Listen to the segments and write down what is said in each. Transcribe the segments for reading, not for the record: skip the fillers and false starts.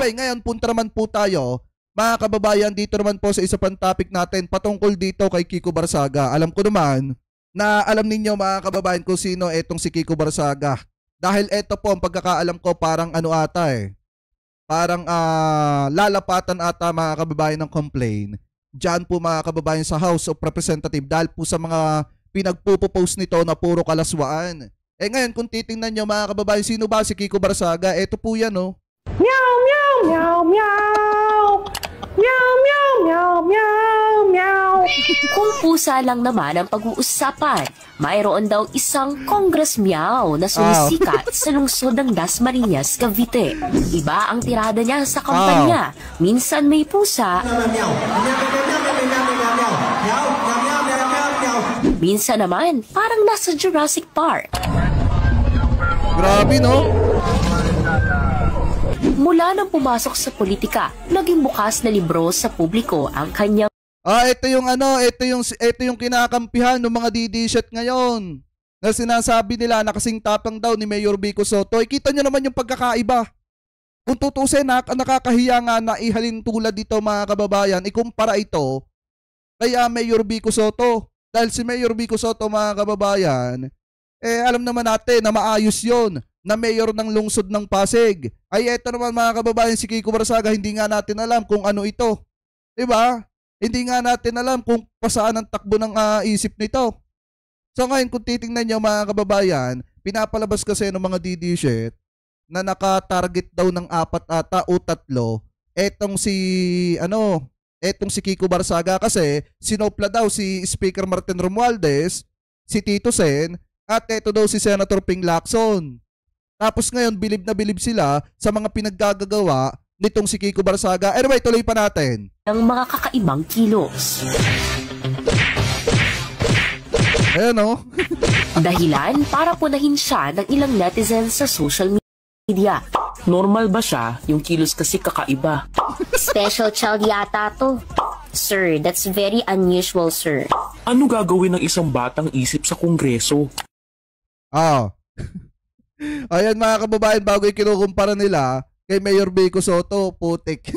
Anyway, ngayon punta naman po tayo, mga kababayan, dito naman po sa isa pang topic natin patungkol dito kay Kiko Barsaga. Alam ko naman na alam ninyo mga kababayan kung sino etong si Kiko Barsaga. Dahil eto po ang pagkakaalam ko parang ano ata parang lalapatan ata mga kababayan ng complaint. Diyan po mga kababayan sa House of Representatives dahil po sa mga pinagpupost nito na puro kalaswaan. Ngayon kung titingnan nyo mga kababayan, sino ba si Kiko Barsaga? Eto po yan Meow, meow, meow, meow. Meow, meow, meow, meow, meow. Kung pusa lang naman ang pag-uusapan, mayroon daw isang Congress Meow na sumisikat sa lungsod ng Dasmariñas, Cavite. Iba ang tirada niya sa kampanya. Minsan may pusa, minsan naman parang nasa Jurassic Park. Grabe no? Mula nang pumasok sa politika, naging bukas na libro sa publiko ang kanyang Ito yung kinakampihan ng mga DD-shit ngayon. Na sinasabi nila na kasing tapang daw ni Mayor Vico Sotto. Kita nyo naman yung pagkakaiba. Kung tutusin, nakakahiya nga na ihalin tulad dito mga kababayan, ikumpara ito kay Mayor Vico Sotto. Dahil si Mayor Vico Sotto mga kababayan, alam naman natin na maayos yon na mayor ng lungsod ng Pasig. Ay eto naman mga kababayan, si Kiko Barsaga, hindi nga natin alam kung ano ito. Diba? Hindi nga natin alam kung pasaan ang takbo ng isip nito. So ngayon kung titingnan nyo mga kababayan, pinapalabas kasi ng mga DD-shit na naka-target daw ng 4 ata o 3 etong si Kiko Barsaga kasi sinopla daw si Speaker Martin Romualdez, si Tito Sen, at eto daw si Senator Ping Lacson. Tapos ngayon bilib na bilib sila sa mga pinaggagawa nitong si Kiko Barsaga. Anyway, tuloy pa natin. Ng mga kakaibang kilos. Ayan Dahilan para punahin siya ng ilang netizens sa social media. Normal ba siya? Yung kilos kasi kakaiba. Special child yata to. Sir, that's very unusual, sir. Ano gagawin ng isang batang isip sa kongreso? Ayan mga kababayan, bago ikinukumpara nila kay Mayor Vico Sotto, putik.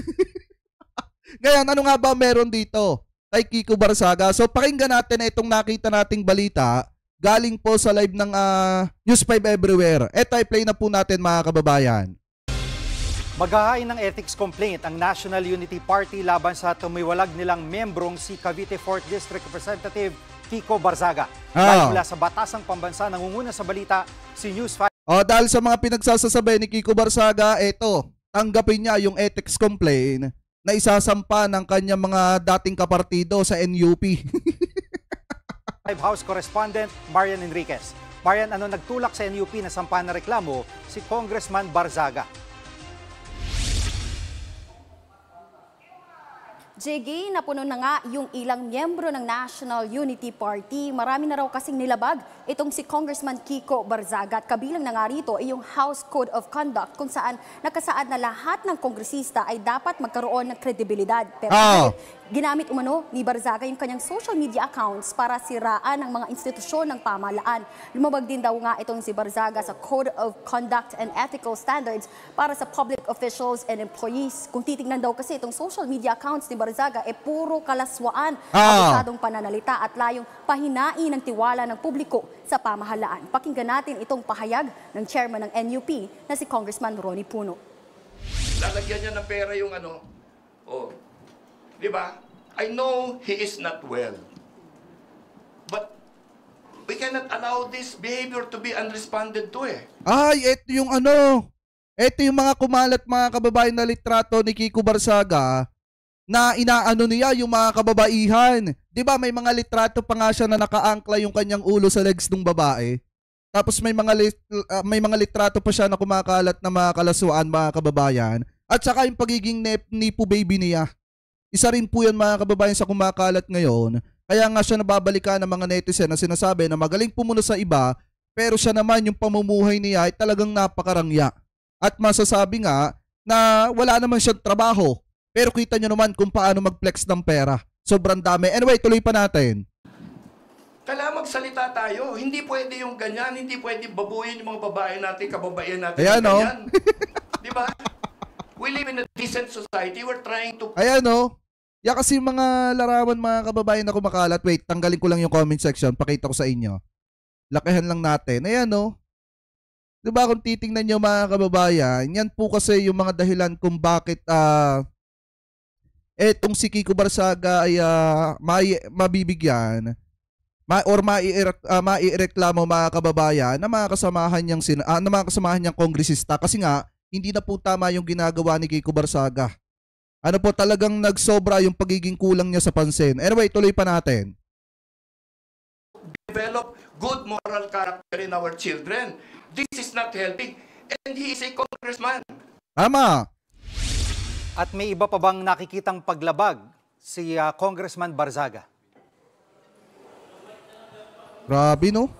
Ngayon, ano nga ba meron dito kay Kiko Barsaga? So pakinggan natin itong nakita nating balita galing po sa live ng News 5 Everywhere. Eto ay play na po natin mga kababayan. Maghahain ng ethics complaint ang National Unity Party laban sa tumiwalag nilang membrong si Cavite 4th District Representative Kiko Barsaga. Dahil mula sa Batasang Pambansa, nangunguna sa balita si News 5. Dahil sa mga pinagsasasabi ni Kiko Barsaga, tanggapin niya yung ethics complaint na isasampa ng kanyang mga dating kapartido sa NUP. House Correspondent Marian Enriquez. Marian, ano nagtulak sa NUP na sampa na reklamo si Congressman Barsaga? JG, napuno na nga yung ilang miyembro ng National Unity Party. Marami na raw kasing nilabag itong si Congressman Kiko Barsaga. At kabilang na nga rito ay yung House Code of Conduct kung saan nakasaad na lahat ng kongresista ay dapat magkaroon ng kredibilidad. Pero ginamit umano ni Barsaga yung kanyang social media accounts para siraan ang mga institusyon ng pamahalaan. Lumabag din daw nga itong si Barsaga sa Code of Conduct and Ethical Standards para sa public officials and employees. Kung titingnan daw kasi itong social media accounts ni Barsaga puro kalaswaan, abusadong pananalita at layong pahinain ng tiwala ng publiko sa pamahalaan. Pakinggan natin itong pahayag ng chairman ng NUP na si Congressman Ronnie Puno. Lalagyan niya ng pera yung di ba? I know he is not well. But we cannot allow this behavior to be unresponded to ito yung ito yung mga kumalat mga kababayan na litrato ni Kiko Barsaga na inaano niya yung mga kababaihan. Di ba may mga litrato pa nga siya na nakaangkla yung kanyang ulo sa legs ng babae. Tapos may mga litrato pa siya na kumakalat na mga kalaswaan mga kababayan. At saka yung pagiging nipo baby niya. Isa rin po yan mga kababayan sa kumakalat ngayon. Kaya nga siya nababalikan ng mga netizen na sinasabi na magaling pumuno sa iba, pero siya naman yung pamumuhay niya ay talagang napakarangya. At masasabi nga na wala naman siyang trabaho. Pero kita nyo naman kung paano mag-flex ng pera. Sobrang dami. Anyway, tuloy pa natin. Kailangan magsalita tayo. Hindi pwede yung ganyan. Hindi pwede babuyin yung mga babae natin, kababaihan natin. Ayan, ganyan. Di ba? We live in a decent society. We're trying to... Ayan o. Yan kasi mga larawan mga kababayan na kumakalat. Wait, tanggalin ko lang yung comment section. Pakita ko sa inyo. Lakihan lang natin. Ayan o. Diba kung titingnan nyo mga kababayan, yan po kasi yung mga dahilan kung bakit etong si Kiko Barzaga ay mabibigyan or maireklamo mga kababayan na mga kasamahan niyang kongresista kasi nga hindi na po tama yung ginagawa ni Kiko Barzaga. Ano po talagang nagsobra yung pagiging kulang niya sa pansin. Anyway, tuloy pa natin. Develop good moral character in our children. This is not helping. And he is a congressman. Tama. At may iba pa bang nakikitang paglabag si Congressman Barzaga? Grabe no?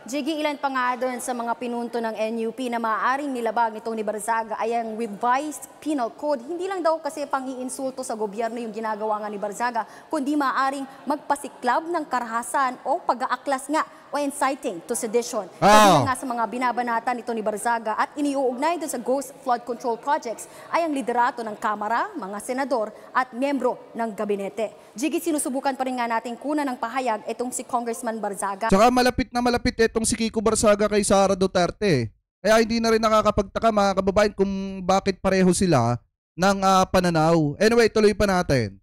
Jiggy, ilan pa nga doon sa mga pinunto ng NUP na maaaring nilabag nitong ni Barzaga ay ang revised penal code. Hindi lang daw kasi pang-iinsulto sa gobyerno yung ginagawa nga ni Barzaga, kundi maaaring magpasiklab ng karahasan o pag-aaklas nga o inciting to sedition. Kabilang nga sa mga binabanata nito ni Barzaga at iniuugnay doon sa Ghost Flood Control Projects ay ang liderato ng Kamara, mga senador at miyembro ng gabinete. Jiggy, sinusubukan pa rin nga natin kuna ng pahayag itong si Congressman Barzaga. Tsaka malapit na malapit itong si Kiko Barzaga kay Sara Duterte. Kaya hindi na rin nakakapagtaka mga kababayan kung bakit pareho sila ng pananaw. Anyway, tuloy pa natin.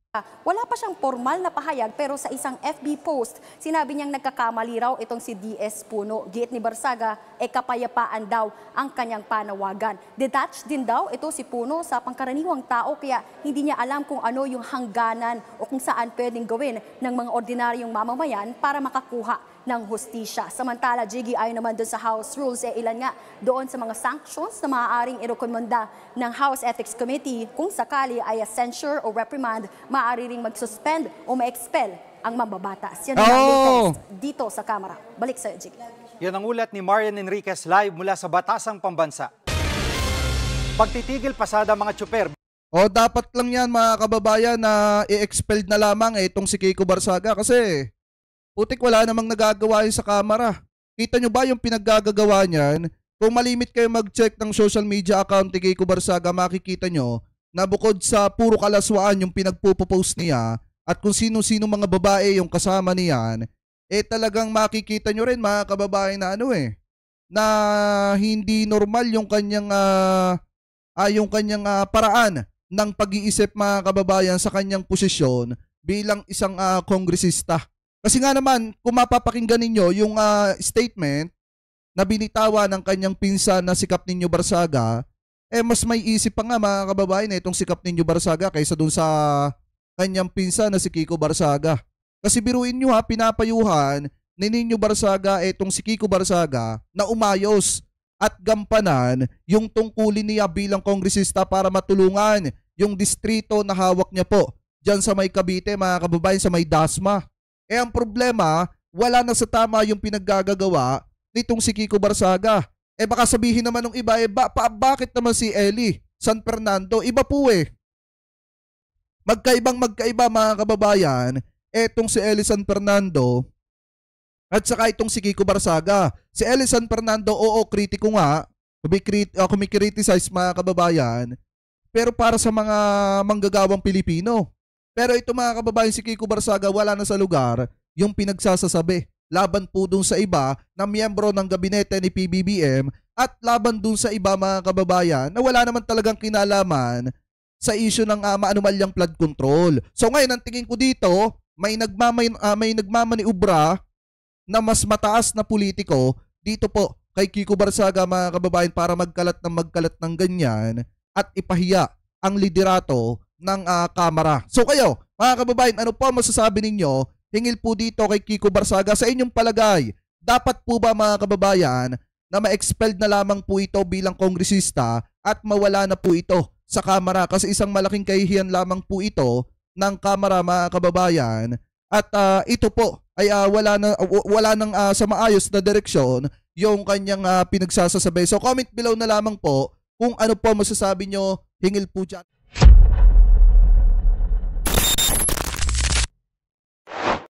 Wala pa siyang formal na pahayag pero sa isang FB post, sinabi niyang nagkakamali raw itong si DS Puno. Giit ni Barzaga, kapayapaan daw ang kanyang panawagan. Detached din daw ito si Puno sa pangkaraniwang tao kaya hindi niya alam kung ano yung hangganan o kung saan pwedeng gawin ng mga ordinaryong mamamayan para makakuha ng hustisya. Samantala, Jiggy, ayon naman doon sa House Rules, ilan nga doon sa mga sanctions na maaaring irekomenda ng House Ethics Committee kung sakali ay a censure o reprimand, maaari ring mag-suspend o ma-expel ang mambabatas. Yan ang latest dito sa Kamara. Balik sa Jiggy. Yan ang ulat ni Marian Enriquez live mula sa Batasang Pambansa. Pagtitigil pasada mga tsuper. O dapat lang yan mga kababayan na i-expelled na lamang itong si Kiko Barzaga kasi putik wala namang nagagawa yun sa Kamara. Kita nyo ba yung pinaggagawa niyan? Kung malimit kayo mag-check ng social media account ni Kiko Barzaga, makikita nyo na bukod sa puro kalaswaan yung pinagpupost niya at kung sino-sino mga babae yung kasama niyan, talagang makikita nyo rin mga kababae na na hindi normal yung kanyang paraan ng pag-iisip mga kababayan sa kanyang posisyon bilang isang kongresista. Kasi nga naman, kung mapapakinggan ninyo yung statement na binitawa ng kanyang pinsan na si Kap Niño Barzaga, mas may isip pa nga mga kababayan itong si Kap Niño Barzaga kaysa dun sa kanyang pinsan na si Kiko Barzaga. Kasi biruin nyo pinapayuhan ni Niño Barzaga itong si Kiko Barzaga na umayos at gampanan yung tungkulin niya bilang kongresista para matulungan yung distrito na hawak niya po dyan sa may Cavite mga kababayan, sa may Dasma. Ang problema, wala na sa tama yung pinaggagawa nitong si Kiko Barzaga. Baka sabihin naman ng iba, bakit naman si Eli San Fernando? Iba po Magkaiba mga kababayan, etong si Eli San Fernando at saka itong si Kiko Barzaga. Si Eli San Fernando, kritiko nga, kumikriticize mga kababayan, pero para sa mga manggagawang Pilipino. Pero ito mga kababayan, si Kiko Barzaga wala na sa lugar yung pinagsasasabi. Laban po dun sa iba na miyembro ng gabinete ni PBBM at laban dun sa iba mga kababayan na wala naman talagang kinalaman sa issue ng maanumalyang flood control. So ngayon, ang tingin ko dito, may nagmamaniubra na mas mataas na politiko dito po kay Kiko Barzaga mga kababayan para magkalat ng ganyan at ipahiya ang liderato ng Kamara. So kayo, mga kababayan, ano po masasabi ninyo? Hingil po dito kay Kiko Barzaga sa inyong palagay. Dapat po ba mga kababayan na ma-expelled na lamang po ito bilang kongresista at mawala na po ito sa Kamara? Kasi isang malaking kahihiyan lamang po ito ng Kamara mga kababayan at ito po ay wala nang sa maayos na direksyon yung kanyang pinagsasasabi. So comment below na lamang po kung ano po masasabi nyo. Hingil po dyan.